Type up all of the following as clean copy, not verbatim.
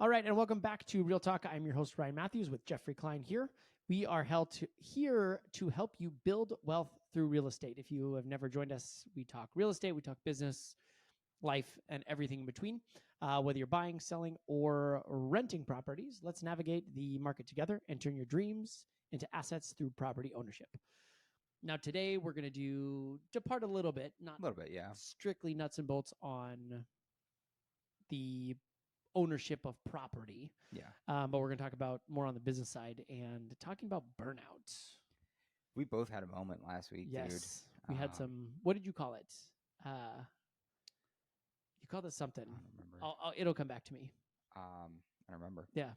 All right, and welcome back to Real Talk. I'm your host, Ryan Matthews, with Jeffrey Klein here. We are here to help you build wealth through real estate. If you have never joined us, we talk real estate, we talk business, life, and everything in between. Whether you're buying, selling, or renting properties, let's navigate the market together and turn your dreams into assets through property ownership. Now, today we're going to depart a little bit, not strictly nuts and bolts on the ownership of property. But we're going to talk about more on the business side and talking about burnout. We both had a moment last week, dude. We had some, what did you call it? You called it something. I don't remember. It'll come back to me. I don't remember. Yeah.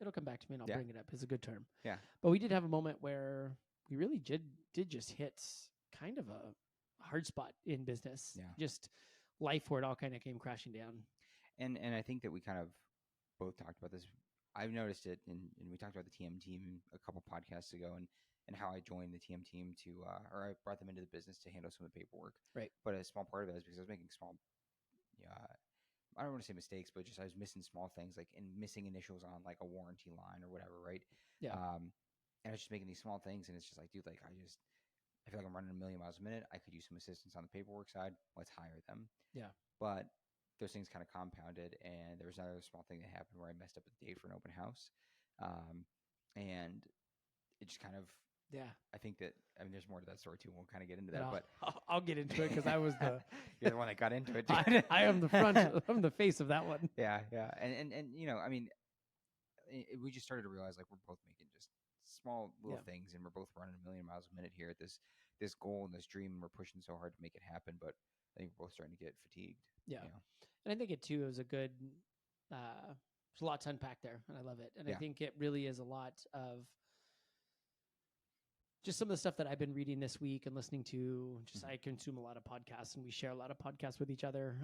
It'll come back to me and I'll bring it up. It's a good term. Yeah. But we did have a moment where we really did just hit kind of a hard spot in business. Yeah. Just life where it all kind of came crashing down. And I think that we kind of both talked about this. I've noticed it, and we talked about the TM team a couple podcasts ago, and how I joined the TM team to, or I brought them into the business to handle some of the paperwork. Right. But a small part of it is because I was making small, I don't want to say mistakes, but just I was missing small things, like missing initials on like a warranty line or whatever, right? Yeah. And I was just making these small things, and it's just like, dude, like I feel like I'm running 1 million miles a minute. I could use some assistance on the paperwork side. Let's hire them. Yeah. But those things kind of compounded, and there was another small thing that happened where I messed up a date for an open house. And it just kind of, I think that, I mean, there's more to that story too. We'll kind of get into that, but I'll get into it because I was you're the one that got into it. I am the front, I'm the face of that one. Yeah. And you know, I mean, we just started to realize like we're both making just small little things, and we're both running 1 million miles a minute here at this goal and this dream, and we're pushing so hard to make it happen. But I think we're both starting to get fatigued. Yeah. You know? And I think it too is a good, there's a lot to unpack there, and I love it. And I think it really is a lot of just some of the stuff that I've been reading this week and listening to. Just I consume a lot of podcasts, and we share a lot of podcasts with each other.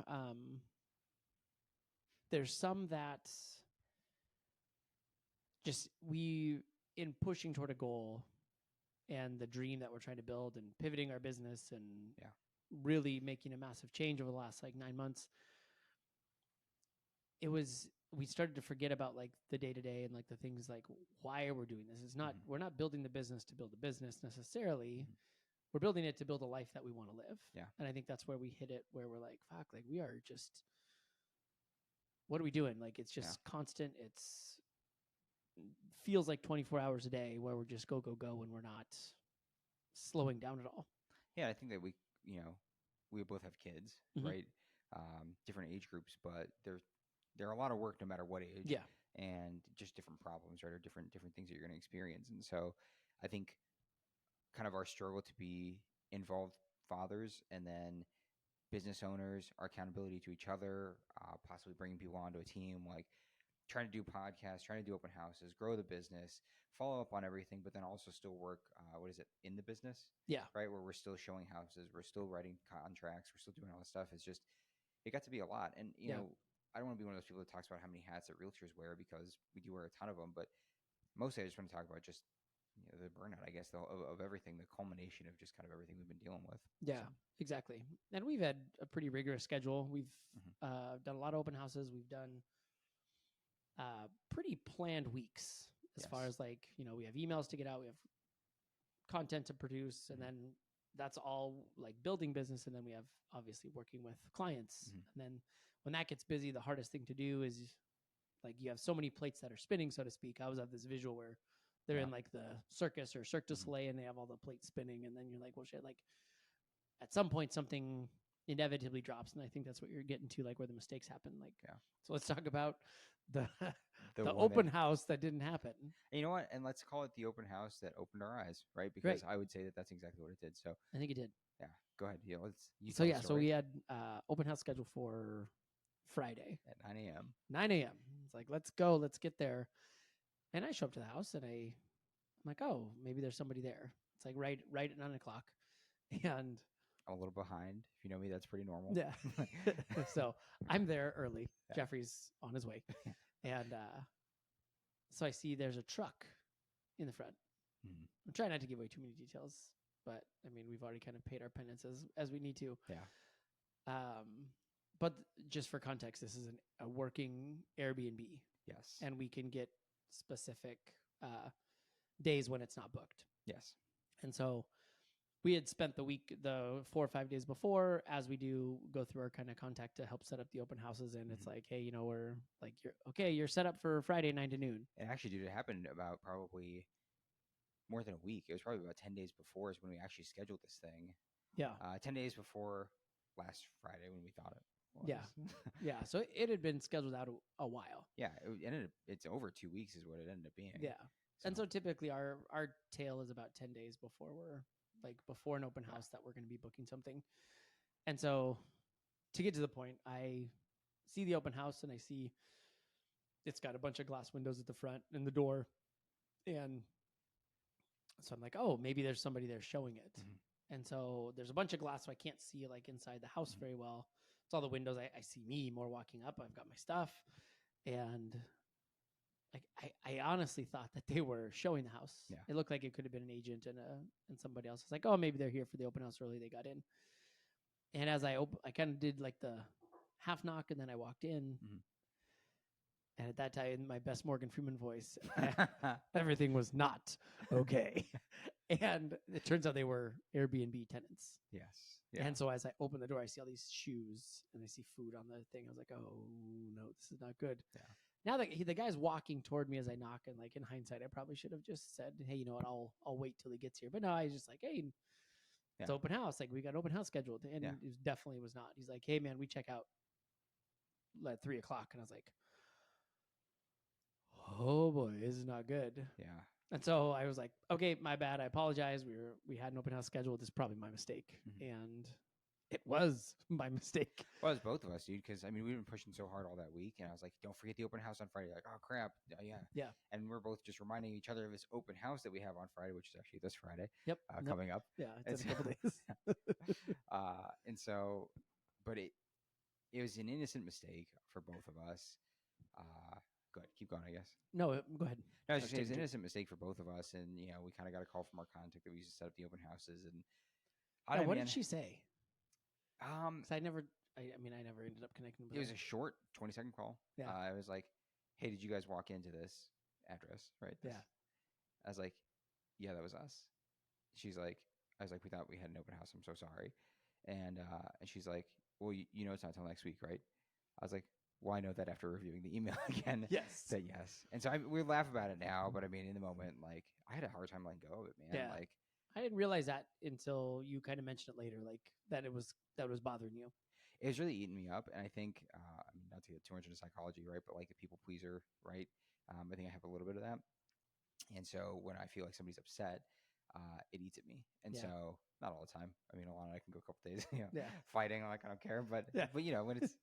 There's some that just in pushing toward a goal and the dream that we're trying to build and pivoting our business and really making a massive change over the last like 9 months, we started to forget about like the day-to-day and like the things like why we're doing this. It's not, we're not building the business to build a business necessarily. We're building it to build a life that we want to live. Yeah. And I think that's where we hit it, where we're like, fuck, like we are just, what are we doing? Like, it's just constant. Feels like 24 hours a day where we're just go, and we're not slowing down at all. Yeah. I think that we both have kids, right? Different age groups, but they're a lot of work no matter what age. Yeah. And just different problems, right? Or different things that you're going to experience. And so I think kind of our struggle to be involved fathers and then business owners, our accountability to each other, possibly bringing people onto a team, like trying to do podcasts, trying to do open houses, grow the business, follow up on everything, but then also still work, in the business? Yeah. Right? Where we're still showing houses, we're still writing contracts, we're still doing all this stuff. It's just, it got to be a lot. And, you know, I don't want to be one of those people that talks about how many hats that realtors wear, because we do wear a ton of them, but mostly I just want to talk about just the burnout, I guess, of everything, the culmination of just kind of everything we've been dealing with. Yeah, exactly. And we've had a pretty rigorous schedule. We've done a lot of open houses. We've done pretty planned weeks as far as like, we have emails to get out, we have content to produce, and then that's all like building business. And then we have obviously working with clients. And then when that gets busy, the hardest thing to do is like you have so many plates that are spinning, so to speak. I always have this visual where they're in like the circus or Cirque du Soleil, and they have all the plates spinning, and then you're like, well, shit, like at some point something inevitably drops. And I think that's what you're getting to, like where the mistakes happen. Like, so let's talk about the open house that didn't happen. And you know what? And let's call it the open house that opened our eyes, right? Because I would say that that's exactly what it did. So I think it did. Yeah. Go ahead. Yeah. So we had open house scheduled for Friday at 9 a.m. 9 a.m. It's like, let's go, let's get there. And I show up to the house, and I'm like, oh, maybe there's somebody there. It's like right at 9 o'clock. And I'm a little behind. If you know me, that's pretty normal. Yeah. So I'm there early. Jeffrey's on his way. And so I see there's a truck in the front. I'm trying not to give away too many details, but I mean, we've already kind of paid our penance as we need to. Yeah. but just for context, this is a working Airbnb, Yes. and we can get specific days when it's not booked. Yes. And so we had spent the 4 or 5 days before, as we do, go through our kind of contact to help set up the open houses. And it's like, hey, we're like, you're set up for Friday 9 to noon. And actually, dude, it happened about probably more than a week. It was probably about 10 days before is when we actually scheduled this thing. Yeah. 10 days before last Friday when we thought it was. Yeah. Yeah. So it had been scheduled out a while. Yeah. It's over 2 weeks is what it ended up being. Yeah. And so typically our tail is about 10 days before before an open house that we're going to be booking something. And so to get to the point, I see the open house and I see it's got a bunch of glass windows at the front and the door. And so I'm like, oh, maybe there's somebody there showing it. And so there's a bunch of glass, so I can't see like inside the house very well. It's all the windows. I see me more walking up. I've got my stuff. And like I honestly thought that they were showing the house. Yeah. It looked like it could have been an agent and somebody else. It's like, oh, maybe they're here for the open house early. They got in. And as I kind of did like the half knock, and then I walked in. And at that time, my best Morgan Freeman voice, everything was not okay. And it turns out they were Airbnb tenants. Yes. Yeah. And so as I open the door, I see all these shoes and I see food on the thing. I was like, oh, no, this is not good. Yeah. Now that the guy's walking toward me as I knock, and like in hindsight, I probably should have just said, hey, you know what, I'll wait till he gets here. But no, I was just like, hey, it's open house. Like we got open house scheduled. And it definitely was not. He's like, hey man, we check out at 3:00. And I was like, oh boy, this is not good. Yeah. And so I was like, okay, my bad. I apologize. We had an open house scheduled. This is probably my mistake. And it was my mistake. Well, it's both of us, dude, because I mean, we've been pushing so hard all that week, and I was like, don't forget the open house on Friday. Like, oh crap. Yeah. And we're both just reminding each other of this open house that we have on Friday, which is actually this Friday. Yep. Coming up. Yeah, it's in a couple days. And so, but it was an innocent mistake for both of us. Go ahead, keep going, I guess. No, go ahead. No, I was just saying, it was an innocent mistake for both of us, and we kind of got a call from our contact that we used to set up the open houses, and what did she say? Because I never ended up connecting with her. It was a short 20-second call. Yeah. I was like, hey, did you guys walk into this address, right? Yeah. I was like, yeah, that was us. I was like, we thought we had an open house. I'm so sorry. And she's like, well, it's not till next week, right? I was like, well, I know that after reviewing the email again. Yes. Said yes. And so we laugh about it now, but I mean, in the moment, like, I had a hard time letting go of it, man. Yeah. Like, I didn't realize that until you kind of mentioned it later, like that was bothering you. It was really eating me up. And I think, I mean, not to get too much into psychology, right? But like the people pleaser, right? I think I have a little bit of that. And so when I feel like somebody's upset, it eats at me. And so not all the time. I mean, Alana, I can go a couple days, fighting. Like, I don't care. But when it's,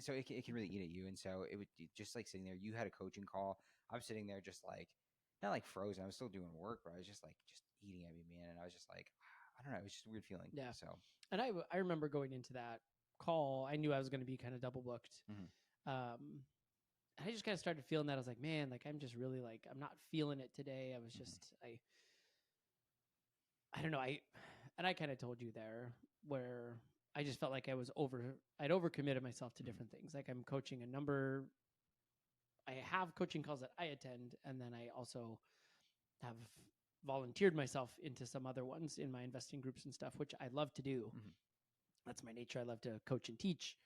so it can really eat at you. And so it would just like sitting there, you had a coaching call. I'm sitting there just like, not like frozen. I was still doing work, but I was just like, just eating at me, man. And I was just like, I don't know. It was just a weird feeling. Yeah. So, and I remember going into that call, I knew I was going to be kind of double booked. I just kind of started feeling that. I was like, man, like, I'm just really like, I'm not feeling it today. I was just, I don't know. I kind of told you there where I just felt like I'd overcommitted myself to different things. Like I'm coaching I have coaching calls that I attend. And then I also have volunteered myself into some other ones in my investing groups and stuff, which I love to do. That's my nature. I love to coach and teach.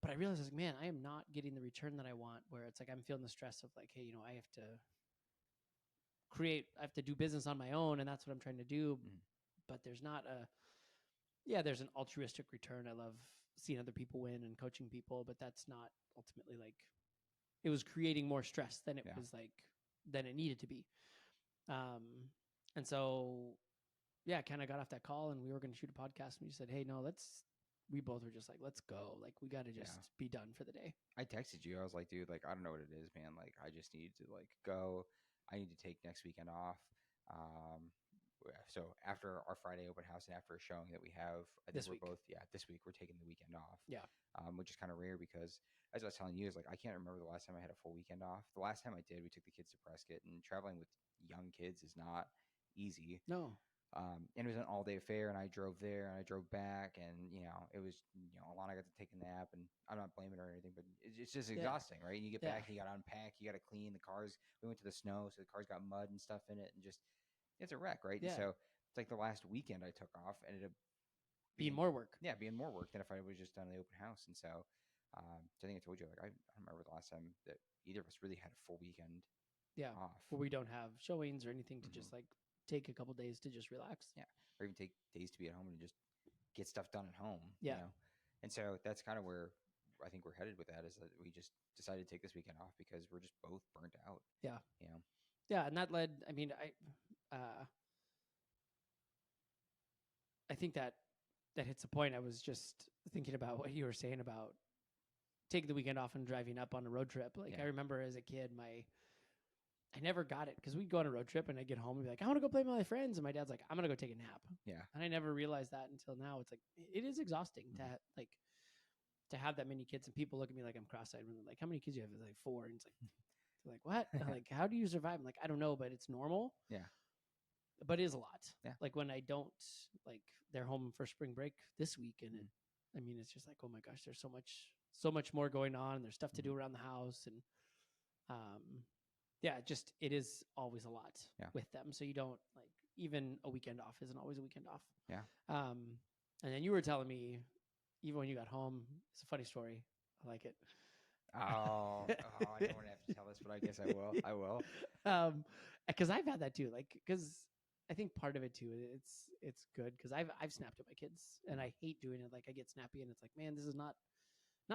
But I realized, like, man, I am not getting the return that I want, where it's like I'm feeling the stress of like, hey, I have to do business on my own, and that's what I'm trying to do. But there's not there's an altruistic return. I love seeing other people win and coaching people, but that's not ultimately like, it was creating more stress than it was like, than it needed to be. And so, I kind of got off that call and we were going to shoot a podcast and we said, hey, no, we both were just like, let's go. Like, we got to just be done for the day. I texted you. I was like, dude, like, I don't know what it is, man. Like, I just need to like go. I need to take next weekend off. So after our Friday open house and after a showing that we have, I think this week we're taking the weekend off. Yeah. Which is kind of rare because, as I was telling you, is like, I can't remember the last time I had a full weekend off. The last time I did, we took the kids to Prescott, and traveling with young kids is not easy. No. And it was an all-day affair, and I drove there and I drove back, and it was Alana got to take a nap, and I'm not blaming her or anything, but it's just Yeah. exhausting, right? And you get Yeah. back, and you got to unpack, you got to clean the cars. We went to the snow, so the cars got mud and stuff in it, and just it's a wreck, right? And Yeah. so it's like the last weekend I took off ended up Being more work. being more work than if I was just done the open house. And so, so I think I told you, like, I don't remember the last time that either of us really had a full weekend Yeah. off. Where we don't have showings or anything to Mhm. just like take a couple days to just relax. Yeah. Or even take days to be at home and just get stuff done at home. Yeah. And so that's kind of where I think we're headed with that, is that we just decided to take this weekend off because we're just both burnt out. Yeah. You know? Yeah. And that led, I think that hits a point. I was just thinking about what you were saying about taking the weekend off and driving up on a road trip. Like, I remember as a kid, I never got it because we'd go on a road trip and I'd get home and be like, I want to go play with my friends. And my dad's like, I'm going to go take a nap. Yeah. And I never realized that until now. It's like, it is exhausting to have that many kids, and people look at me like I'm cross-eyed when they're like, how many kids do you have? It's like 4. And it's like, they're like, what? And I'm like, how do you survive? I'm like, I don't know, but it's normal. Yeah. But it is a lot. Yeah. Like when I don't, like they're home for spring break this week. And it's just like, oh my gosh, there's so much more going on. There's stuff to do around the house. And, it is always a lot with them. So you don't, like, even a weekend off isn't always a weekend off. Yeah. And then you were telling me, even when you got home, it's a funny story. I like it. I don't want to have to tell this, but I guess I will. Because I've had that too. Like, because I think part of it too, it's good because I've snapped at my kids, and I hate doing it. Like, I get snappy, and it's like, man, this is not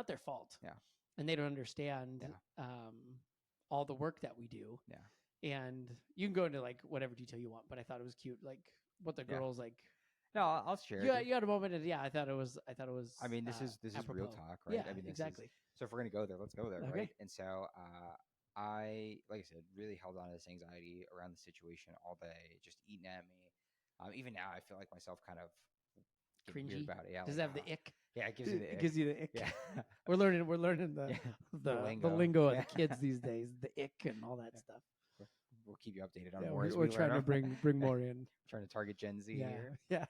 their fault. Yeah. And they don't understand all the work that we do. Yeah. And you can go into like whatever detail you want, but I thought it was cute, like what the girls like. No, I'll share. Yeah, you had a moment, and I thought it was. I mean, this is apropos. real talk, right? Yeah, I mean, exactly. So if we're gonna go there, let's go there, Okay. right? And so, like I said, really held on to this anxiety around the situation all day, just eating at me. Even now, I feel like myself kind of cringy about it. Yeah, does it have the ick? Yeah, it gives you the ick. It gives you the ick. Yeah. we're learning the lingo of the kids these days, the ick and all that stuff. We'll keep you updated on more. We're trying to bring more in. Trying to target Gen Z here. Yeah.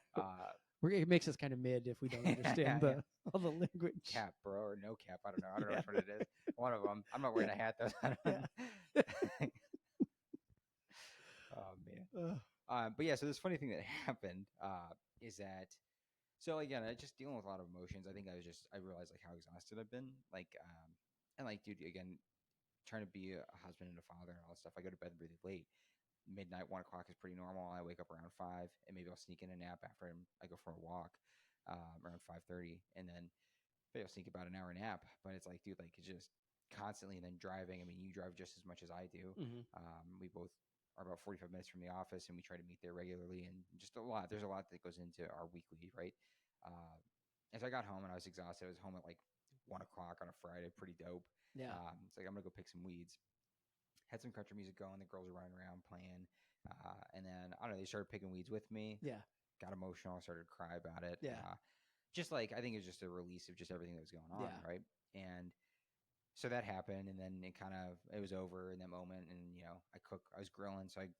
It makes us kind of mid if we don't understand all the language. Cap, bro, or no cap. I don't know. I don't know which one it is. One of them. I'm not wearing a hat though. Oh man. But yeah, so this funny thing that happened is that, so again, I just dealing with a lot of emotions. I think I realized like how exhausted I've been. Like, and like, dude, again, trying to be a husband and a father and all that stuff. I go to bed really late. Midnight, 1 o'clock is pretty normal. I wake up around 5, and maybe I'll sneak in a nap after I go for a walk around 5:30, and then maybe I'll sneak about an hour nap. But it's like, dude, like, it's just constantly, and then driving. I mean, you drive just as much as I do. Mm-hmm. We both are about 45 minutes from the office, and we try to meet there regularly, and just a lot. There's a lot that goes into our weekly, right? As I got home and I was exhausted, I was home at like 1 o'clock on a Friday, pretty dope. Yeah. It's like, I'm gonna go pick some weeds. Had some country music going. The girls were running around playing. And then, I don't know, they started picking weeds with me. Yeah. Got emotional. Started to cry about it. Yeah. Just like, I think it was just a release of just everything that was going on. Yeah. Right. And so that happened. And then it was over in that moment. And, I was grilling. So I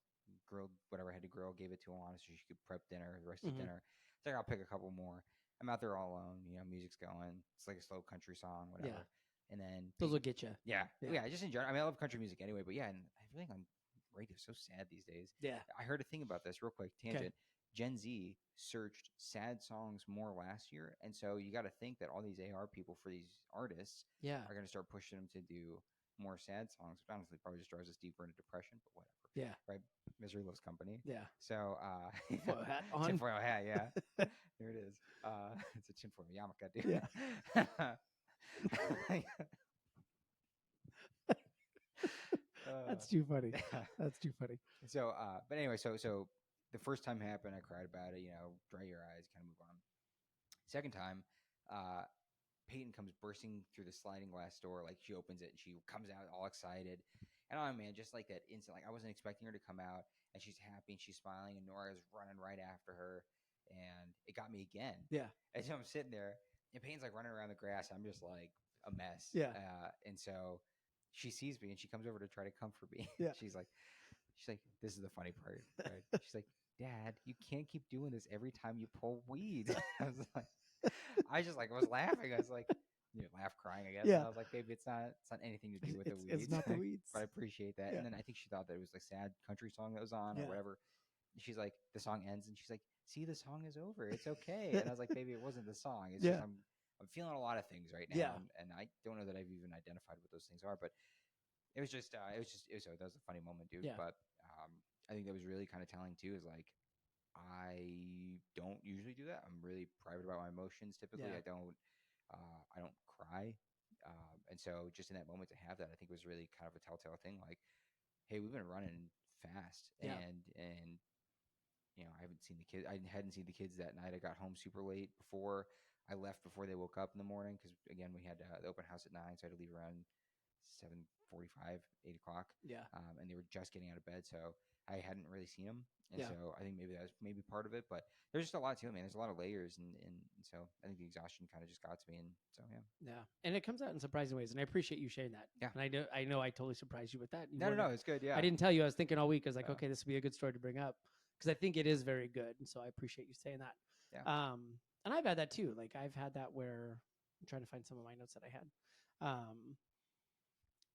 grilled whatever I had to grill, gave it to Alana so she could prep dinner, the rest of dinner. So I'll pick a couple more. I'm out there all alone. Music's going. It's like a slow country song, whatever. Yeah. And then those will get you. Yeah. I just enjoy it. I mean, I love country music anyway, but yeah, and everything on radio is so sad these days. Yeah. I heard a thing about this real quick tangent. Gen Z searched sad songs more last year, and so you got to think that all these AR people for these artists are going to start pushing them to do more sad songs, which honestly probably just drives us deeper into depression, but whatever. Yeah. Right. Misery loves company. Yeah. So tinfoil hat on. Tinfoil hat, yeah. There it is. It's a tinfoil yarmulke, dude. Yeah. That's too funny. That's too funny. So, but anyway, so the first time happened, I cried about it. Dry your eyes, kind of move on. Second time, Peyton comes bursting through the sliding glass door. Like, she opens it and she comes out all excited. And oh man, just like that instant, like I wasn't expecting her to come out, and she's happy and she's smiling, and Nora is running right after her, and it got me again. Yeah. And so I'm sitting there, and Peyton's like running around the grass. I'm just like a mess. Yeah. And so she sees me and she comes over to try to comfort me. Yeah. She's like, this is the funny part, right? She's like, Dad, you can't keep doing this every time you pull weed. I was like, I just like was laughing. I was like, you know, laugh crying, I guess. And Yeah. I was like, baby, it's not anything to do with the It's weeds. not the weeds. But I appreciate that. Yeah. And then I think she thought that it was a sad country song that was on or Yeah. whatever. She's like, the song ends, and she's like, see, the song is over. It's okay. And I was like, baby, it wasn't the song. It's just Yeah. I'm feeling a lot of things right Yeah. now, and I don't know that I've even identified what those things are. But that was a funny moment, dude. Yeah. But I think that was really kind of telling too. Is like I don't usually do that. I'm really private about my emotions. Typically, Yeah. I don't cry. And so just in that moment to have that, I think was really kind of a telltale thing. Like, hey, we've been running fast, Yeah. and you know, I haven't seen the kids. I hadn't seen the kids that night. I got home super late before I left before they woke up in the morning because again we had the open house at 9, so I had to leave around 7:45, 8 o'clock, Yeah. and they were just getting out of bed, so I hadn't really seen them, and Yeah. so I think maybe that was maybe part of it. But there's just a lot to it, man. There's a lot of layers, and so I think the exhaustion kind of just got to me, and so yeah. Yeah. And it comes out in surprising ways. And I appreciate you sharing that. Yeah. And I know I totally surprised you with that. You No, weren't- it's good. Yeah, I didn't tell you. I was thinking all week. I was like, Yeah. okay, this would be a good story to bring up because I think it is very good. And so I appreciate you saying that. Yeah. And I've had that too. Like I've had that where I'm trying to find some of my notes that I had.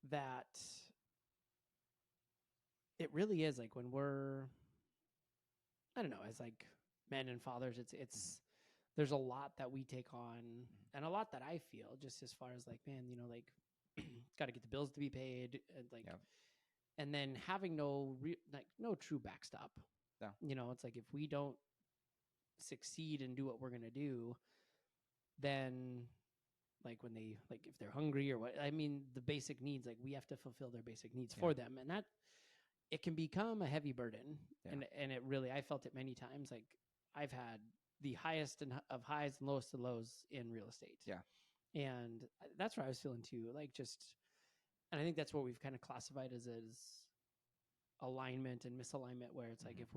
That it really is like when we're, I don't know, as like men and fathers, it's there's a lot that we take on and a lot that I feel just as far as like, man, you know, like got to get the bills to be paid and like, Yep. and then having no true backstop. No. You know, it's like if we don't succeed and do what we're going to do, then like when they like if they're hungry or what, I mean, the basic needs, like we have to fulfill their basic needs for them. And that it can become a heavy burden. Yeah. And it really, I felt it many times. Like I've had the highest of highs and lowest of lows in real estate. Yeah. And that's where I was feeling too. Like just, and I think that's what we've kind of classified as alignment and misalignment, where it's like if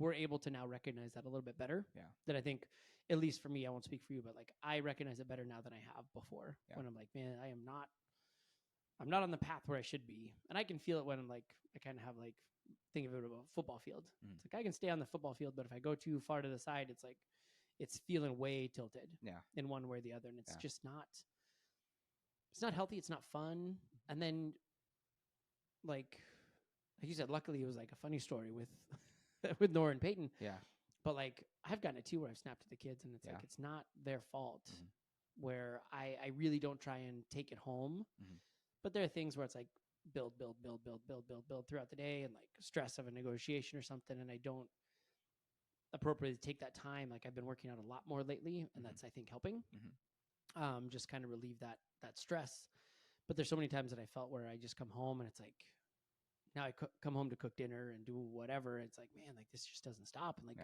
we're able to now recognize that a little bit better. Yeah. That I think, at least for me, I won't speak for you, but like I recognize it better now than I have before. Yeah. When I'm like, man, I'm not on the path where I should be. And I can feel it when I'm like, I kind of have like, think of it about a football field. It's like I can stay on the football field, but if I go too far to the side, it's like it's feeling way tilted in one way or the other. And it's just it's not healthy. It's not fun. And then like you said, luckily it was like a funny story with with Nora and Peyton. Yeah. But like I've gotten it too where I've snapped at the kids and it's like it's not their fault. Where I really don't try and take it home. But there are things where it's like build throughout the day and like stress of a negotiation or something. And I don't appropriately take that time. Like I've been working out a lot more lately and that's, I think, helping just kind of relieve that stress. But there's so many times that I felt where I just come home and it's like, now I come home to cook dinner and do whatever. It's like, man, like this just doesn't stop. And like,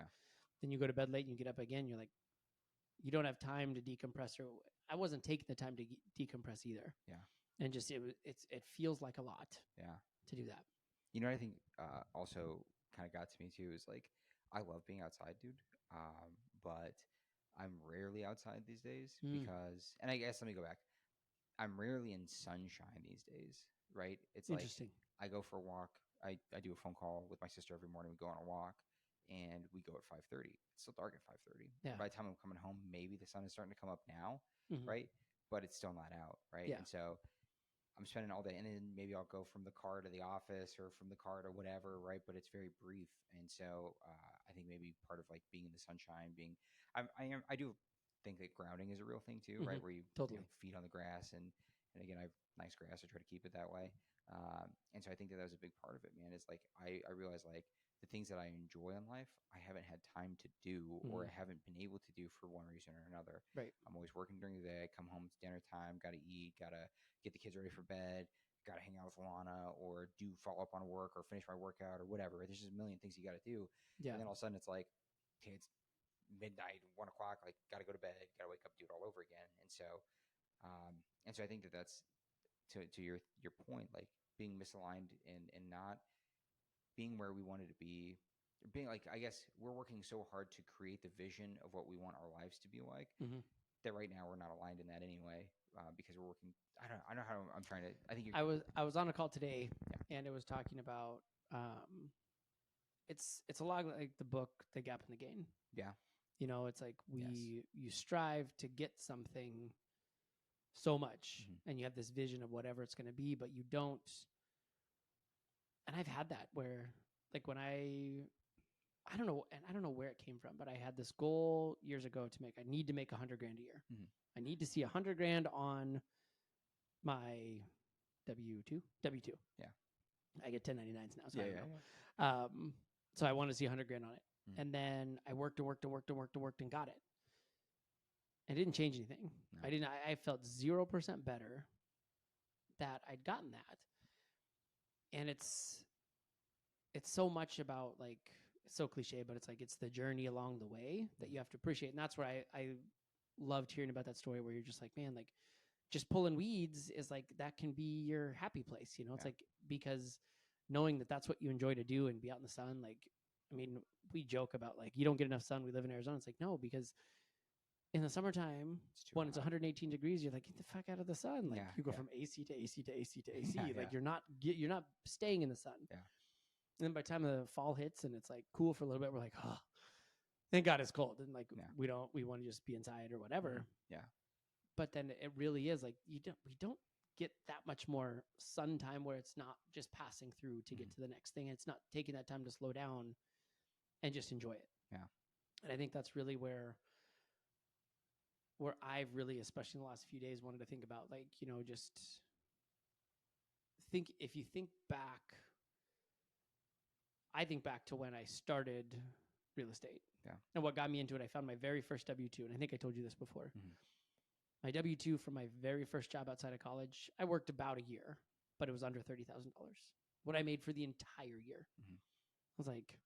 then you go to bed late and you get up again. You're like, you don't have time to decompress. Or I wasn't taking the time to decompress either. Yeah. And just, it feels like a lot. Yeah. To do that. You know what I think also kind of got to me too is like, I love being outside, dude. But I'm rarely outside these days because, and I guess let me go back. I'm rarely in sunshine these days, right? It's interesting. Like I go for a walk. I do a phone call with my sister every morning. We go on a walk and we go at 5:30. It's still dark at 5:30. Yeah. By the time I'm coming home, maybe the sun is starting to come up now, right? But it's still not out, right? Yeah. And so I'm spending all day, and then maybe I'll go from the car to the office or from the car to whatever, right? But it's very brief, and so I think maybe part of like being in the sunshine, I do think that grounding is a real thing too, right? Where you, you know, feet on the grass, and again, I have nice grass. I try to keep it that way, and so I think that was a big part of it, man. Is like I realize like the things that I enjoy in life, I haven't had time to do, or I haven't been able to do for one reason or another. Right. I'm always working during the day. I come home, it's dinner time, got to eat, got to get the kids ready for bed, got to hang out with Lana, or do follow up on work, or finish my workout, or whatever. There's just a million things you got to do. Yeah. And then all of a sudden it's like, okay, it's midnight, 1 o'clock, like got to go to bed, got to wake up, do it all over again. And so I think that that's to your point, like being misaligned and not being where we wanted to be, being like, I guess we're working so hard to create the vision of what we want our lives to be like that right now we're not aligned in that anyway, because we're working. I don't know how I'm trying to, I think I was on a call today and it was talking about, it's a lot like the book The Gap in the Gain. Yeah. You know, it's like Yes. you strive to get something so much Mhm. and you have this vision of whatever it's going to be, but you don't. And I've had that where like when I don't know, and I don't know where it came from, but I had this goal years ago to make. I need to make $100,000 a year. Mhm. I need to see $100,000 on my W2. Yeah. I get 1099s now, so Yeah. I don't Yeah. know. Yeah. So I want to see $100,000 on it, Mhm. and then I worked and got it. I didn't change anything. No. I didn't. I felt 0% better that I'd gotten that, and it's so much about like it's so cliche, but it's like it's the journey along the way that you have to appreciate, and that's where I loved hearing about that story where you're just like, man, like just pulling weeds is like that can be your happy place, you know? It's Yeah. like because knowing that that's what you enjoy to do and be out in the sun, like I mean, we joke about like you don't get enough sun. We live in Arizona. It's like no, because in the summertime It's too when it's hot. 118 degrees, you're like get the fuck out of the sun. Like Yeah, you go yeah. from AC to AC to AC to AC. Yeah, Like yeah. you're not staying in the sun. Yeah. And then by the time the fall hits and it's like cool for a little bit, we're like, oh, thank God it's cold. And like Yeah. we want to just be inside or whatever. Mhm. Yeah. But then it really is like we don't get that much more sun time where it's not just passing through to get Mhm. to the next thing. It's not taking that time to slow down and just enjoy it. Yeah. And I think that's really where I've really, especially in the last few days, wanted to think about like, you know, just think if you think back, I think back to when I started real estate. Yeah. And what got me into it, I found my very first W-2. And I think I told you this before. Mhm. My W-2 from my very first job outside of college, I worked about a year, but it was under $30,000. What I made for the entire year. Mhm. I was like,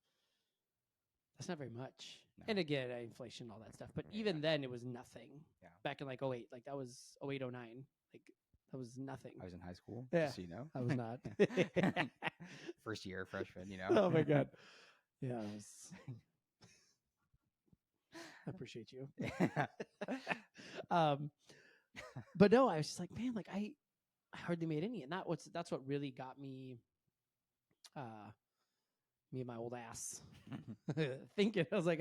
that's not very much. No. And again, inflation, all that stuff. But Yeah, even yeah. then, it was nothing. Yeah. Back in like 08, like that was 08, 09. Like that was nothing. I was in high school. Yeah, Just so you know. I was not. First year freshman, you know. Oh my God. Yeah, I was. I appreciate you. um, but no, I was just like, man, like I hardly made any, and that's what really got me, me and my old ass thinking. I was like,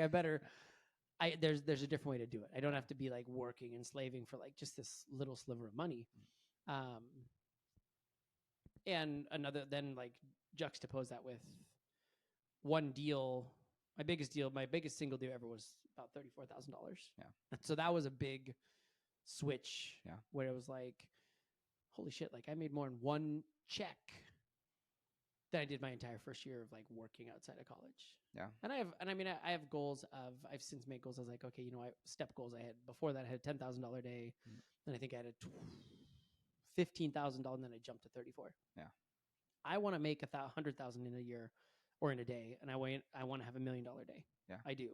there's a different way to do it. I don't have to be like working and slaving for like just this little sliver of money. And then like juxtapose that with one deal. My biggest single deal ever was about $34,000. Yeah. So that was a big switch. Yeah. Where it was like, holy shit! Like I made more in one check than I did my entire first year of like working outside of college. Yeah. And I have goals of. I've since made goals. I was like, okay, you know, step goals. I had before that. I had $10,000 a day, and I think I had a $15,000, and then I jumped to 34. Yeah. I want to make 100,000 in a year or in a day, and I want to have $1 million day. Yeah. I do,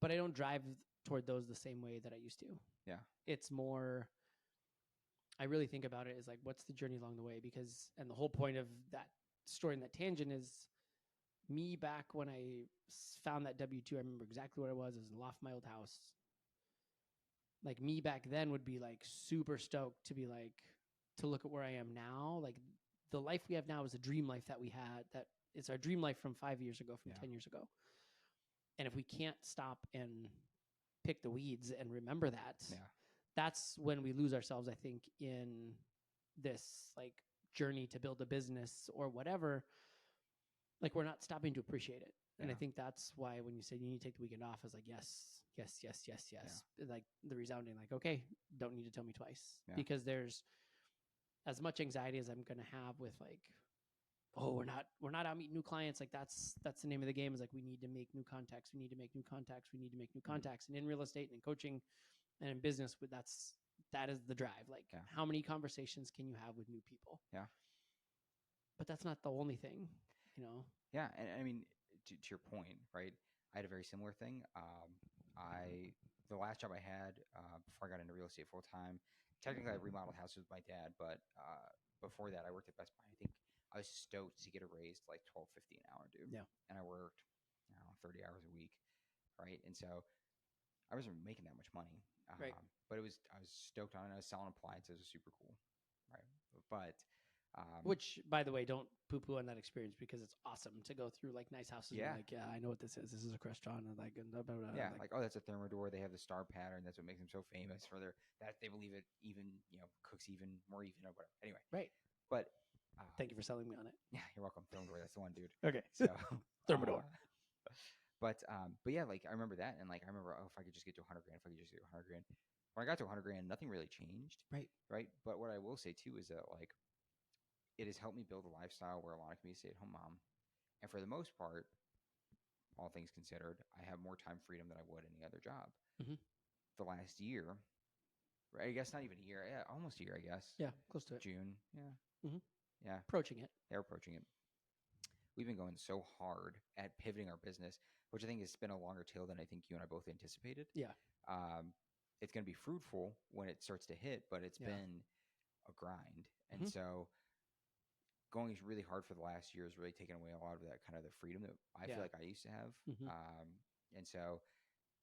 but I don't drive toward those the same way that I used to. Yeah. It's more. I really think about it as like, what's the journey along the way? And the whole point of that story and that tangent is me back when I found that W-2. I remember exactly what it was. It was in the loft of my old house. Like me back then would be like super stoked to be like, to look at where I am now. Like the life we have now is a dream life that we had. That it's our dream life from 5 years ago, from 10 years ago. And if we can't stop and pick the weeds and remember that, that's when we lose ourselves, I think, in this like journey to build a business or whatever. Like we're not stopping to appreciate it. And I think that's why when you said you need to take the weekend off, I was like, yes. Like the resounding, like, okay, don't need to tell me twice. Because there's as much anxiety as I'm going to have with like, oh, we're not out meeting new clients. Like that's the name of the game, is like, we need to make new contacts. We need to make new contacts. We need to make new contacts. And in real estate and in coaching and in business, that is the drive. Like how many conversations can you have with new people? Yeah. But that's not the only thing, you know? Yeah. And I mean, to your point, right? I had a very similar thing. The last job I had before I got into real estate full time, technically I remodeled houses with my dad, but before that I worked at Best Buy. I think I was stoked to get a raise to like $12.50 an hour, dude. Yeah. And I worked, 30 hours a week, right? And so I wasn't making that much money, Right. But I was stoked on it. I was selling appliances. It was super cool, right? But Which, by the way, don't poo-poo on that experience because it's awesome to go through like nice houses and Yeah. be like, yeah, I know what this is. This is a restaurant, and like, blah, blah, blah, Yeah, like, like, oh, that's a thermidor. They have the star pattern. That's what makes them so famous for their that they believe it even cooks even more even or whatever. Anyway, right. but Thank you for selling me on it. yeah, you're welcome. Thermidor, that's the one, dude. Okay, So Thermidor. But yeah, like I remember that, and like I remember, oh, if I could just get to 100 grand, if I could just get to 100 grand. When I got to 100 grand, nothing really changed, Right. right? But what I will say too is that like it has helped me build a lifestyle where a lot of me stay at home mom, and for the most part, all things considered, I have more time freedom than I would any other job. Mm-hmm. The last year, right? I guess not even a year, yeah, almost a year, I guess. Yeah, close to it. June, yeah, Mm-hmm. yeah, Approaching it. they're approaching it. We've been going so hard at pivoting our business, which I think has been a longer tail than I think you and I both anticipated. Yeah. It's going to be fruitful when it starts to hit, but it's been a grind. And so going really hard for the last year has really taken away a lot of that kind of the freedom that I feel like I used to have. And so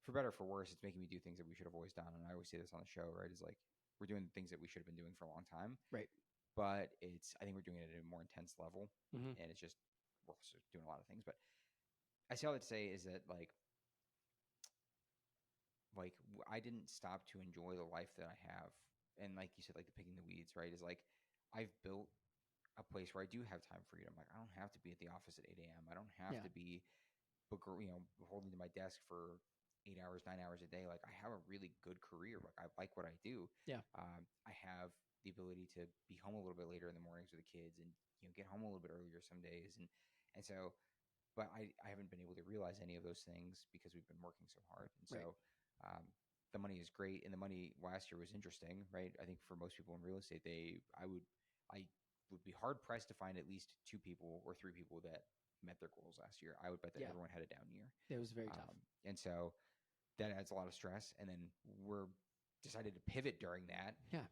for better or for worse, it's making me do things that we should have always done. And I always say this on the show, right? Is like, we're doing things that we should have been doing for a long time. Right. But I think we're doing it at a more intense level. And it's just, we're also doing a lot of things. But I say all that to say is that like I didn't stop to enjoy the life that I have. And like you said, like the picking the weeds, right? Is like, I've built a place where I do have time freedom. Like I don't have to be at the office at 8 a.m. I don't have to be holding to my desk for 8 hours, 9 hours a day. Like I have a really good career. Like I like what I do. Yeah. I have the ability to be home a little bit later in the mornings with the kids and get home a little bit earlier some days. And so, but I haven't been able to realize any of those things because we've been working so hard. And so the money is great. And the money last year was interesting, right? I think for most people in real estate, I would be hard pressed to find at least 2 people or 3 people that met their goals last year. I would bet that everyone had a down year. It was very tough. And so that adds a lot of stress. And then we're decided to pivot during that. Yeah.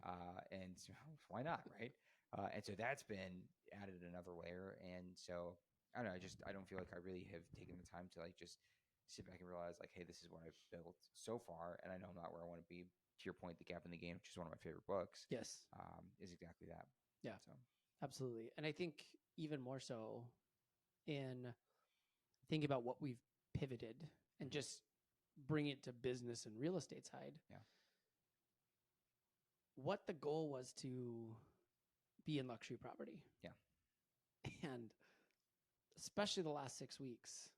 And so why not, right? And so that's been added another layer. And so I don't know, I don't feel like I really have taken the time to like just sit back and realize like, hey, this is what I've built so far. And I know I'm not where I want to be. To your point, The Gap in the Game, which is one of my favorite books, yes, is exactly that. Yeah, so. Absolutely. And I think even more so in thinking about what we've pivoted and just bring it to business and real estate side. Yeah. What the goal was to be in luxury property. Yeah. And especially the last 6 weeks,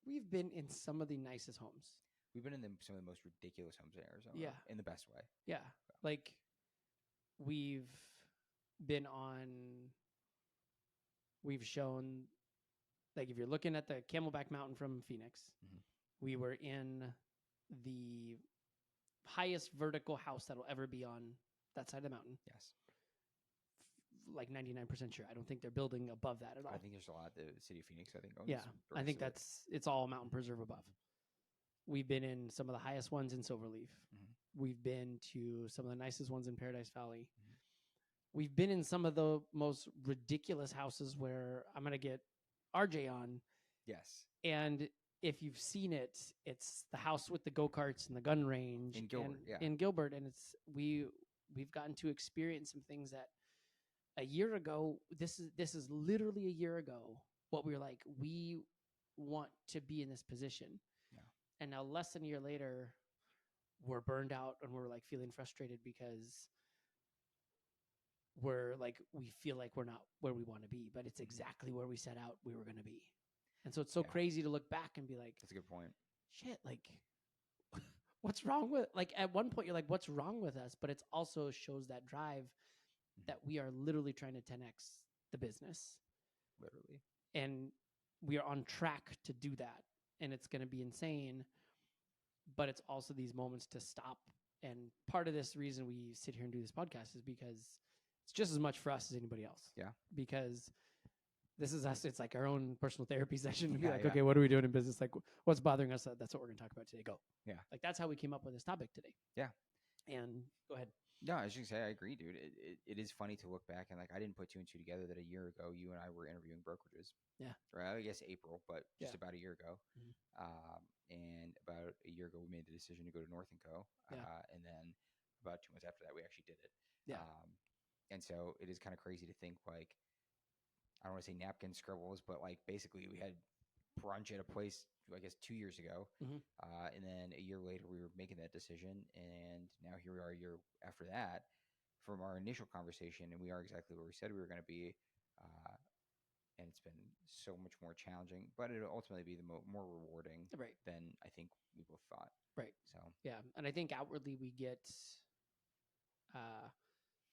we've been in some of the nicest homes. We've been in some of the most ridiculous homes in Arizona. Yeah. In the best way. Yeah. Like we've shown, like if you're looking at the Camelback Mountain from Phoenix, we were in the highest vertical house that'll ever be on that side of the mountain. Yes. Like 99% sure. I don't think they're building above that at all. I think there's a lot the city of Phoenix, I think, owns. Yeah. I think it's all mountain preserve above. We've been in some of the highest ones in Silverleaf. We've been to some of the nicest ones in Paradise Valley. We've been in some of the most ridiculous houses where I'm going to get RJ on. Yes. And if you've seen it, it's the house with the go-karts and the gun range in Gilbert. In Gilbert. And we've gotten to experience some things that a year ago, this is literally a year ago, what we were like, we want to be in this position. Yeah. And now less than a year later, we're burned out and we're like feeling frustrated because we're like, we feel like we're not where we want to be, but it's exactly where we set out we were going to be. And so it's so crazy to look back and be like, that's a good point. Shit, like what's wrong with, like at one point you're like, what's wrong with us? But it also shows that drive that we are literally trying to 10x the business. Literally. And we are on track to do that. And it's going to be insane. But it's also these moments to stop. And part of this reason we sit here and do this podcast is because it's just as much for us as anybody else. Yeah. Because this is us. It's like our own personal therapy session. To be like, okay, what are we doing in business? Like, what's bothering us? That's what we're going to talk about today. Go. Yeah. Like, that's how we came up with this topic today. Yeah. And go ahead. No, I was just gonna say I agree, dude. It is funny to look back and like I didn't put 2 and 2 together that a year ago you and I were interviewing brokerages. Yeah. Right. I guess April, but just about a year ago. And about a year ago we made the decision to go to North and Co. Yeah. And then about 2 months after that we actually did it. Yeah. And so it is kind of crazy to think like, I don't want to say napkin scribbles, but like basically we had brunch at a place, I guess 2 years ago. Mm-hmm. And then a year later we were making that decision. And now here we are a year after that from our initial conversation. And we are exactly where we said we were going to be. Uh, and it's been so much more challenging, but it'll ultimately be the more rewarding Right. than I think we both thought. Right. So Yeah. And I think outwardly we get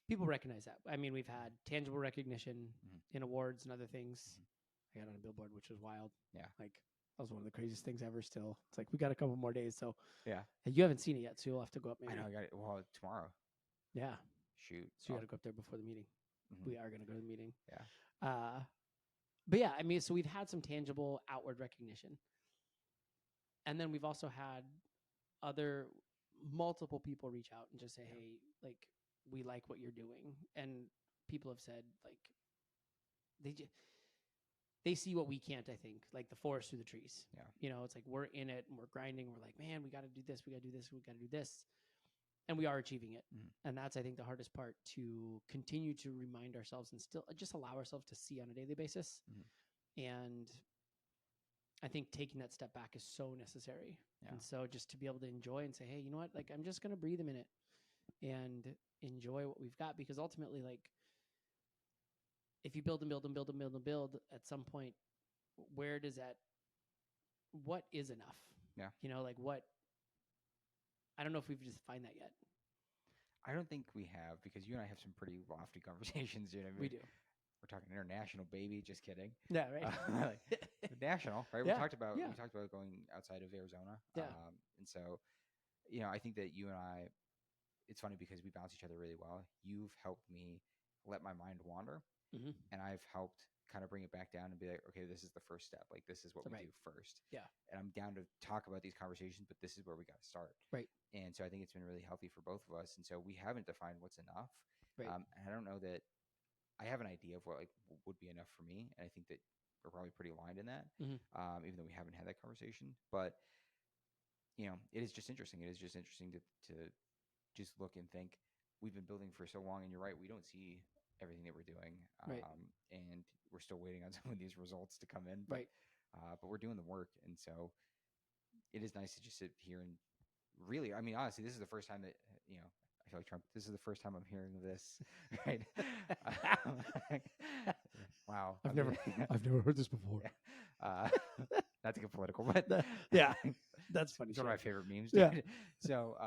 people recognize that. I mean, we've had tangible recognition in awards and other things. I got on a billboard, which was wild. Yeah. Like that was one of the craziest things ever. Still, it's like we got a couple more days, so yeah, you haven't seen it yet, so you'll have to go up. Maybe. I know. I got it. Well, tomorrow. Yeah. Shoot. So you got to go up there before the meeting. Mm-hmm. We are going to go to the meeting. Yeah. But yeah, I mean, so we've had some tangible outward recognition, and then we've also had other multiple people reach out and just say, "Hey, like we like what you're doing," and people have said like they see what we can't. I think like the forest through the trees. Yeah. You know, it's like we're in it and we're grinding. We're like, man, we got to do this. We got to do this. We got to do this. And we are achieving it. And that's, I think, the hardest part, to continue to remind ourselves and still just allow ourselves to see on a daily basis. And I think taking that step back is so necessary. Yeah. And so just to be able to enjoy and say, hey, you know what, like I'm just going to breathe a minute and enjoy what we've got, because ultimately, like if you build and build and build and build and build, at some point, what is enough? Yeah. You know, like what, I don't know if we've just defined that yet. I don't think we have, because you and I have some pretty lofty conversations. You know what I mean? We do. We're talking international, baby. Just kidding. Yeah, right. National, right? Yeah, We talked about yeah. going outside of Arizona. Yeah. And so, you know, I think that you and I, it's funny because we bounce each other really well. You've helped me let my mind wander, and I've helped kind of bring it back down and be like, okay, this is the first step. Like this is what we do first. Yeah. And I'm down to talk about these conversations, but this is where we got to start. Right. And so I think it's been really healthy for both of us. And so we haven't defined what's enough. Right. And I don't know that I have an idea of what like would be enough for me. And I think that we're probably pretty aligned in that, even though we haven't had that conversation. But, you know, it is just interesting. It is just interesting to just look and think, we've been building for so long, and you're right, we don't see everything that we're doing. Right. And we're still waiting on some of these results to come in. Right. But we're doing the work. And so it is nice to just sit here and really, I mean, honestly, this is the first time that, you know, I feel like Trump, this is the first time I'm hearing of this, right? Wow. I've never heard this before. Yeah. Not to get political, but yeah, that's funny. It's one of my favorite memes. Yeah. So,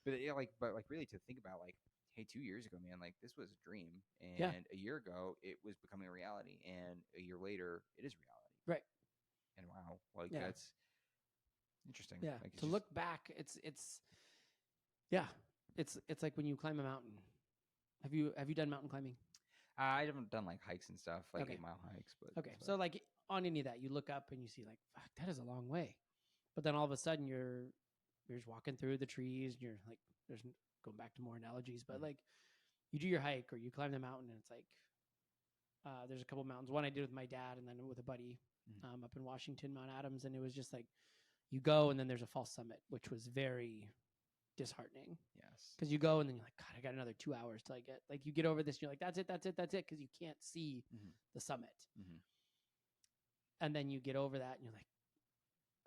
but yeah, like really to think about, like, hey, 2 years ago, man, like this was a dream, and a year ago it was becoming a reality, and a year later it is reality. Right. And wow, like that's interesting. Yeah. Like, to look back, it's like when you climb a mountain. Have you done mountain climbing? I haven't done like hikes and stuff, like 8-mile hikes, but okay. So like on any of that, you look up and you see like, fuck, that is a long way. But then all of a sudden you're just walking through the trees and you're like, there's going back to more analogies, but like you do your hike or you climb the mountain and it's like, there's a couple mountains. One I did with my dad and then with a buddy up in Washington, Mount Adams. And it was just like, you go and then there's a false summit, which was very disheartening. Yes. Because you go and then you're like, God, I got another 2 hours till I get, like, you get over this and you're like, that's it. Because you can't see the summit. And then you get over that and you're like,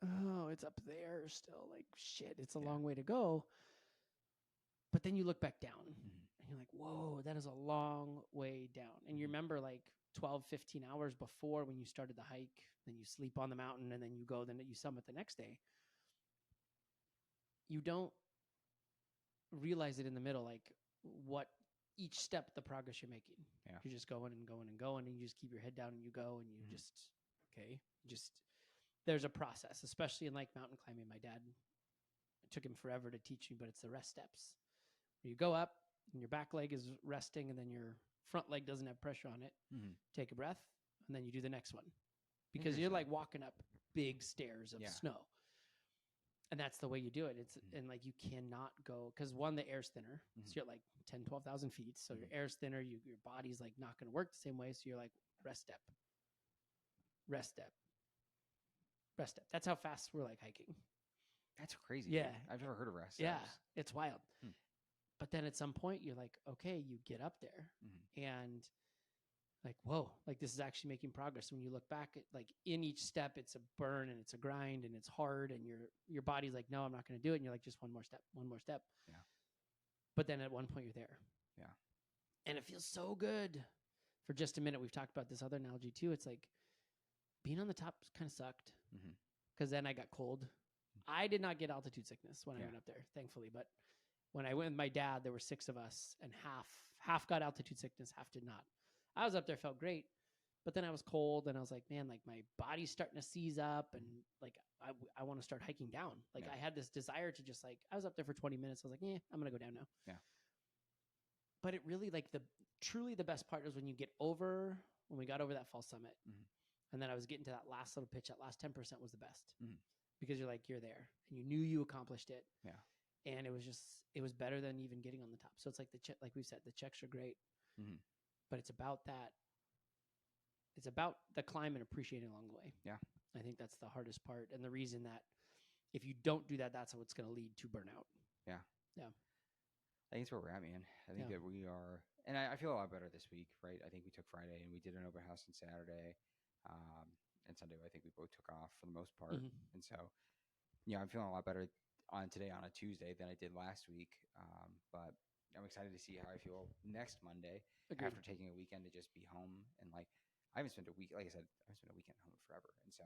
oh, it's up there still. Like, shit, it's a long way to go. But then you look back down and you're like, whoa, that is a long way down. And you remember like 12, 15 hours before when you started the hike, then you sleep on the mountain and then you go, then you summit the next day. You don't realize it in the middle, like what each step, the progress you're making. Yeah. You're just going and going and going, and you just keep your head down and you go and you there's a process, especially in like mountain climbing. My dad, it took him forever to teach me, but it's the rest steps. You go up and your back leg is resting and then your front leg doesn't have pressure on it. Take a breath and then you do the next one, because you're like walking up big stairs of snow. And that's the way you do it. It's and like you cannot go, because one, the air's thinner. So you're at like 10, 12,000 feet. So your air's thinner. Your body's like not going to work the same way. So you're like rest step, rest step, rest step. That's how fast we're like hiking. That's crazy. Yeah. Dude. I've never heard of rest steps. Yeah. It's wild. But then at some point you're like, okay, you get up there and like, whoa, like this is actually making progress. When you look back at like in each step, it's a burn and it's a grind and it's hard and your body's like, no, I'm not going to do it. And you're like, just one more step. Yeah. But then at one point you're there. Yeah. And it feels so good. For just a minute, we've talked about this other analogy too. It's like being on the top kind of sucked because then I got cold. I did not get altitude sickness when I went up there, thankfully. But when I went with my dad, there were 6 of us and half got altitude sickness, half did not. I was up there, felt great. But then I was cold and I was like, man, like my body's starting to seize up and like I want to start hiking down. Like I had this desire to just like, I was up there for 20 minutes. I was like, yeah, I'm going to go down now. Yeah. But it really like truly the best part is when we got over that fall summit and then I was getting to that last little pitch, that last 10% was the best because you're like, you're there and you knew you accomplished it. Yeah. And it was better than even getting on the top. So it's like like we said, the checks are great, but it's about that. It's about the climb and appreciating along the way. Yeah. I think that's the hardest part. And the reason that if you don't do that, that's how it's going to lead to burnout. Yeah. Yeah. I think it's where we're at, man. I think that we are, and I feel a lot better this week, right? I think we took Friday and we did an open house on Saturday. And Sunday, I think we both took off for the most part. And so, yeah, I'm feeling a lot better on today on a Tuesday than I did last week. But I'm excited to see how I feel next Monday after taking a weekend to just be home. And like, I haven't spent a week, like I said, I haven't spent a weekend home forever. And so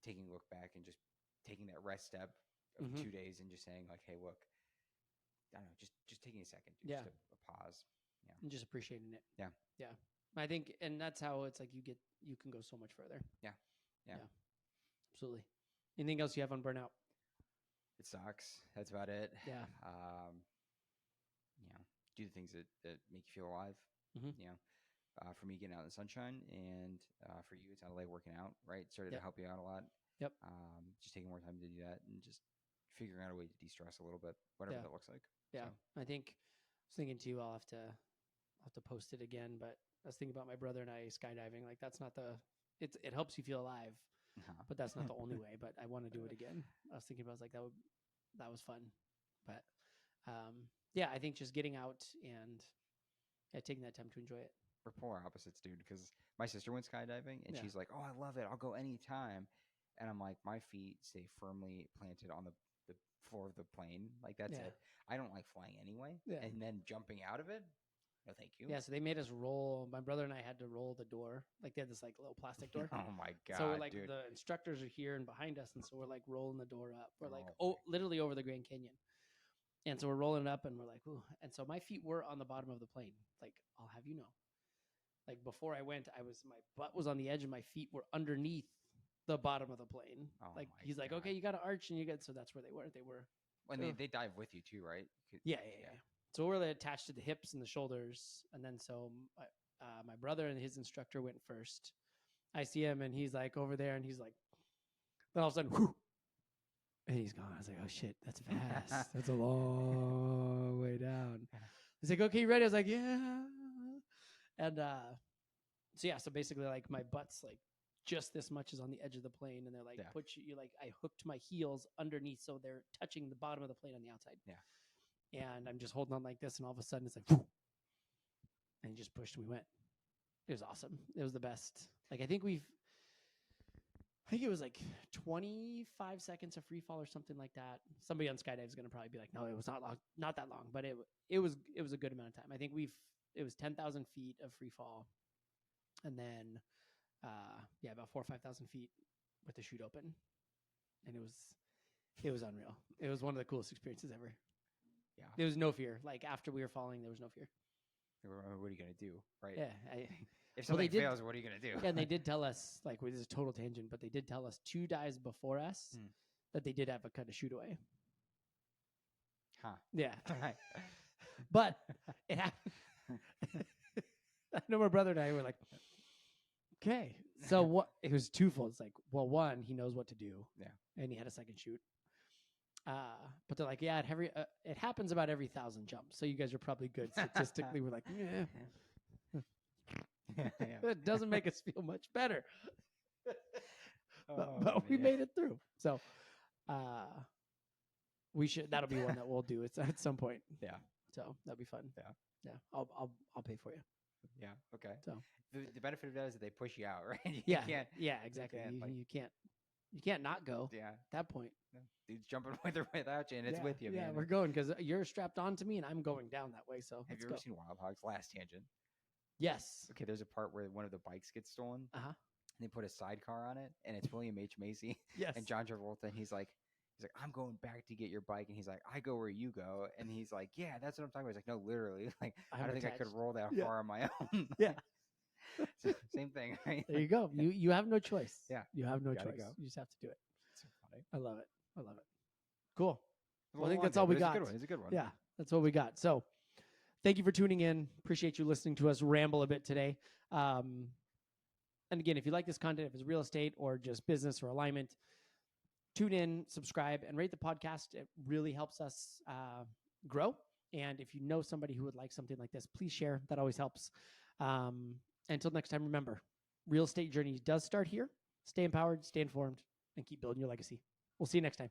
taking a look back and just taking that rest step of 2 days and just saying like, hey, look, I don't know, just taking a second, just a pause. Yeah. And just appreciating it. Yeah. Yeah. I think, and that's how it's like you can go so much further. Yeah. Yeah. Absolutely. Anything else you have on burnout? It sucks. That's about it. Yeah. Do the things that make you feel alive. For me, getting out in the sunshine, and for you, it sounded like working out, right? Started to help you out a lot. Yep. Just taking more time to do that and just figuring out a way to de-stress a little bit, whatever that looks like. Yeah. So. I think I was thinking too, I'll have to post it again, but I was thinking about my brother and I skydiving. Like that's not it helps you feel alive, but that's not the only way, but I want to do it again. I was thinking about, that was fun, but I think just getting out and taking that time to enjoy it. We're polar opposites, dude, because my sister went skydiving and she's like, oh, I love it. I'll go anytime. And I'm like, my feet stay firmly planted on the floor of the plane. Like that's it. I don't like flying anyway. Yeah. And then jumping out of it. No, thank you. Yeah. So they made us roll. My brother and I had to roll the door. Like they had this like little plastic door. Oh my God. So we're like, dude. The instructors are here and behind us. And so we're like rolling the door up. We're like, literally over the Grand Canyon. And so we're rolling it up and we're like, ooh. And so my feet were on the bottom of the plane. Like, I'll have you know. Like before I went, my butt was on the edge and my feet were underneath the bottom of the plane. Oh like he's like, okay, you got to arch and you got, so that's where they were. When they dive with you too, right? Yeah. So we're really attached to the hips and the shoulders. And then so my brother and his instructor went first. I see him and he's like over there and he's like, then all of a sudden, whoo, and he's gone. I was like, oh shit, that's fast. That's a long way down. He's like, okay, you ready? I was like, yeah. And so basically like my butt's like just this much is on the edge of the plane and they're like, I hooked my heels underneath so they're touching the bottom of the plane on the outside. Yeah. And I'm just holding on like this and all of a sudden it's like, whoo, and he just pushed and we went. It was awesome. It was the best. Like I think it was like 25 seconds of free fall or something like that. Somebody on Skydive is going to probably be like, no, it was not long, not that long, but it was a good amount of time. I think it was 10,000 feet of free fall. And then, about 4,000 or 5,000 feet with the chute open. And it was unreal. It was one of the coolest experiences ever. Yeah. There was no fear. Like after we were falling, there was no fear. What are you going to do? Right. Yeah. If something fails, what are you going to do? Yeah, and they did tell us, like, this is a total tangent, but they did tell us 2 dives before us that they did have a kind of shoot away. Huh. Yeah. But it happened. I know my brother and I were like, okay. So what? It was twofold. It's like, well, one, he knows what to do. Yeah. And he had a second shoot. But they're like, yeah, it happens about every 1,000 jumps. So you guys are probably good statistically. We're like, yeah. It doesn't make us feel much better. but we made it through. So that'll be one that we'll do at some point. Yeah. So that'd be fun. Yeah. Yeah. I'll pay for you. Yeah. Okay. So The benefit of that is that they push you out, right? You yeah, can't. yeah, exactly. can't, like- You can't not go Yeah. at that point. No, dude's jumping with or without you, and it's Yeah, with you, yeah, man. we're going because you're strapped onto me and I'm going down that way. So Have let's you go. ever seen Wild Hogs? Last tangent. Yes. Okay, there's a part where one of the bikes gets stolen, Uh-huh. and they put a sidecar on it, and it's William H. Macy Yes. and John Travolta, and he's like, I'm going back to get your bike, and he's like, I go where you go, and he's like, yeah, that's what I'm talking about. He's like, no, literally, like, I don't think I could roll that far on my own. Yeah. So, same thing, right? There you go. You have no choice. Yeah. You have no Gotta choice. go. You just have to do it. So funny. I love it. I love it. Cool. Well, Well, I think long that's day, all we but got. It's a good one. Yeah, that's what we got. So thank you for tuning in. Appreciate you listening to us ramble a bit today. And again, if you like this content, if it's real estate or just business or alignment, tune in, subscribe, and rate the podcast. It really helps us grow. And if you know somebody who would like something like this, please share. That always helps. Until next time, remember, real estate journey does start here. Stay empowered, stay informed, and keep building your legacy. We'll see you next time.